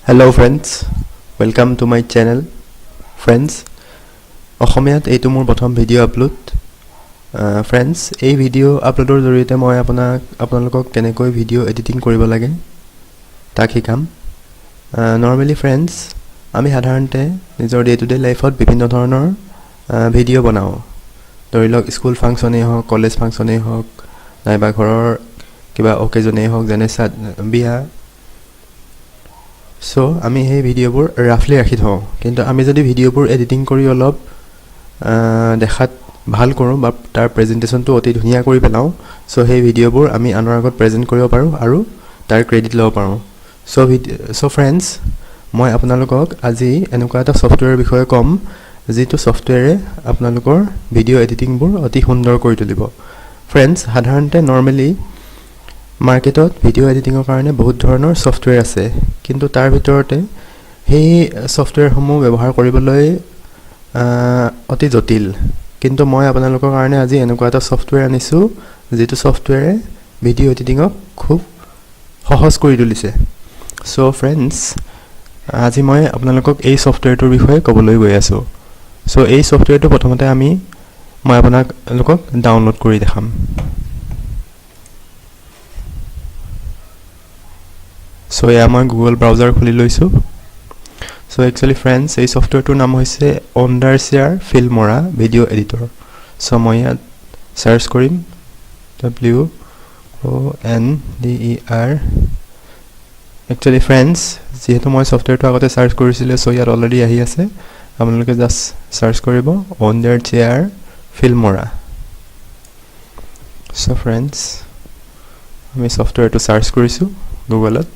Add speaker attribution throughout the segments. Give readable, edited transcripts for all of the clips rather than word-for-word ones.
Speaker 1: Hello friends, welcome to my channel. Friends, অসমীয়াত এইটো মোৰ প্ৰথম ভিডিও আপলোড. Friends, এই ভিডিও আপলোডৰ জৰিয়তে মই আপোনালোকক কেনেকৈ ভিডিও এডিটিং কৰিব লাগে তাক শিকাম. Normally friends, আমি সাধাৰণতে নিজৰ ডে টু ডে লাইফত বিভিন্ন ধৰণৰ ভিডিও বনাও. ধৰি লওক স্কুল ফাংচনে হওক, কলেজ ফাংচনে হওক, নাইবা ঘৰৰ কিবা অকেজনে হওক, যেনে বিয়া. So, আমি এই ভিডিওবোৰ ৰাফলি ৰাখি থওঁ. কিন্তু আমি যদি ভিডিওবোৰ এডিটিং কৰি অলপ দেখাত ভাল কৰোঁ বা তাৰ প্ৰেজেন্টেশনটো অতি ধুনীয়া কৰি পেলাওঁ, সো সেই ভিডিওবোৰ আমি আনৰ আগত প্ৰেজেন্ট কৰিব পাৰোঁ আৰু তাৰ ক্ৰেডিট ল'ব পাৰোঁ. সো ফ্ৰেণ্ডছ, মই আপোনালোকক আজি এনেকুৱা এটা সফটৱেৰৰ বিষয়ে ক'ম যিটো সফটৱেৰে আপোনালোকৰ ভিডিও এডিটিংবোৰ অতি সুন্দৰ কৰি তুলিব. ফ্ৰেণ্ডছ, সাধাৰণতে নৰ্মেলি মাৰ্কেটত ভিডিও এডিটিঙৰ কাৰণে বহুত ধৰণৰ সফটৱেৰ আছে, কিন্তু তাৰ ভিতৰতে সেই সফটৱেৰসমূহ ব্যৱহাৰ কৰিবলৈ অতি জটিল. কিন্তু মই আপোনালোকৰ কাৰণে আজি এনেকুৱা এটা সফটৱেৰ আনিছোঁ যিটো সফটৱেৰে ভিডিও এডিটিঙক খুব সহজ কৰি তুলিছে. সো ফ্ৰেণ্ডছ, আজি মই আপোনালোকক এই সফটৱেৰটোৰ বিষয়ে ক'বলৈ গৈ আছোঁ. সো এই সফটৱেৰটো প্ৰথমতে মই আপোনালোকক ডাউনলোড কৰি দেখাম. সো এয়া মই গুগল ব্ৰাউজাৰ খুলি লৈছোঁ. সো একচুৱেলি ফ্ৰেণ্ডছ, এই সফটৱেৰটোৰ নাম হৈছে অণ্ডাৰশ্বেয়াৰ ফিল্মৰা ভিডিঅ' এডিটৰ. সো মই ইয়াত চাৰ্চ কৰিম WONDER. একচুৱেলি ফ্ৰেণ্ডছ, যিহেতু মই সফটৱেৰটো আগতে চাৰ্চ কৰিছিলোঁ, সো ইয়াত অলৰেডি আহি আছে. আপোনালোকে জাষ্ট চাৰ্চ কৰিব অণ্ডাৰশ্বেয়াৰ ফিল্মৰা. সো ফ্ৰেণ্ডছ, আমি সফটৱেৰটো চাৰ্চ কৰিছোঁ গুগলত.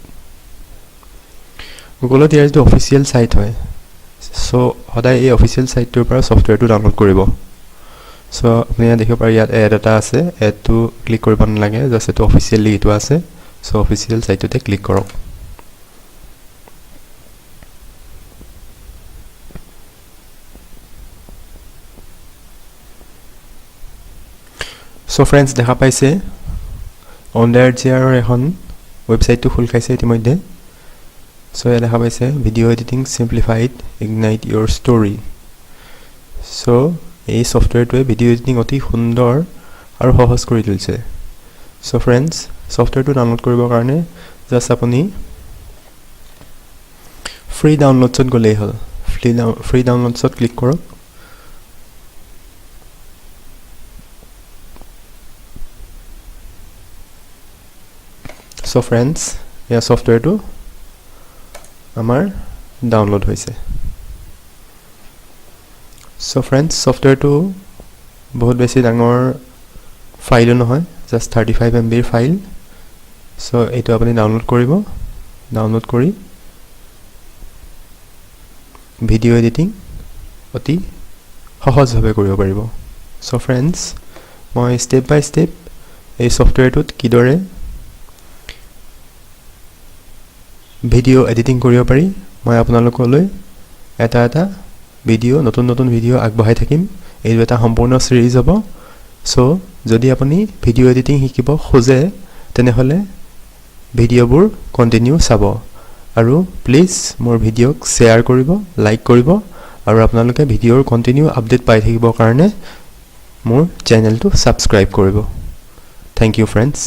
Speaker 1: গুগলত ইয়াৰ যিটো অফিচিয়েল ছাইট হয়, সো সদায় এই অফিচিয়েল ছাইটটোৰ পৰা সফটৱেৰটো ডাউনলোড কৰিব. সো আপুনি ইয়াত দেখিব পাৰে, ইয়াত এড এটা আছে. এডটো ক্লিক কৰিব নালাগে, জাষ্ট এইটো অফিচিয়েলি এইটো আছে. সো অফিচিয়েল ছাইটটোতে ক্লিক কৰক. সো ফ্ৰেণ্ডছ, দেখা পাইছে অণ্ডাৰশ্বেয়াৰৰ এখন ৱেবছাইটটো খোল খাইছে ইতিমধ্যে. সো ইয়াত দেখা পাইছে video' editing simplified, ignite your story. So এই ছফ্টৱেৰটোৱে ভিডিঅ' এডিটিং অতি সুন্দৰ আৰু সহজ কৰি তুলিছে. সো ফ্ৰেণ্ডছ, ছফ্টৱেৰটো ডাউনলোড কৰিবৰ কাৰণে জাষ্ট আপুনি ফ্ৰী ডাউনলোডছত গ'লেই হ'ল. ফ্ৰী ডাউনলোডছত ক্লিক কৰক. সো ফ্ৰেণ্ডছ, এয়া ছফ্টৱেৰটো আমাৰ ডাউনলোড হৈছে. সো ফ্ৰেণ্ডছ, ছফ্টৱেৰটো বহুত বেছি ডাঙৰ ফাইলো নহয়, জাষ্ট 35 MBৰ ফাইল. সো এইটো আপুনি ডাউনলোড কৰিব. ডাউনলোড কৰি ভিডিঅ' এডিটিং অতি সহজভাৱে কৰিব পাৰিব. সো ফ্ৰেণ্ডছ, মই ষ্টেপ বাই ষ্টেপ এই ছফ্টৱেৰটোত কিদৰে ভিডিঅ' এডিটিং কৰিব পাৰি মই আপোনালোকলৈ এটা ভিডিঅ', নতুন ভিডিঅ' আগবঢ়াই থাকিম. এইটো এটা সম্পূৰ্ণ চিৰিজ হ'ব. সো যদি আপুনি ভিডিঅ' এডিটিং শিকিব খোজে, তেনেহ'লে ভিডিঅ'বোৰ কণ্টিনিউ চাব আৰু প্লিজ মোৰ ভিডিঅ'ক শ্বেয়াৰ কৰিব, লাইক কৰিব আৰু আপোনালোকে ভিডিঅ'ৰ কণ্টিনিউ আপডেট পাই থাকিবৰ কাৰণে মোৰ চেনেলটো ছাবস্ক্ৰাইব কৰিব. Thank you friends.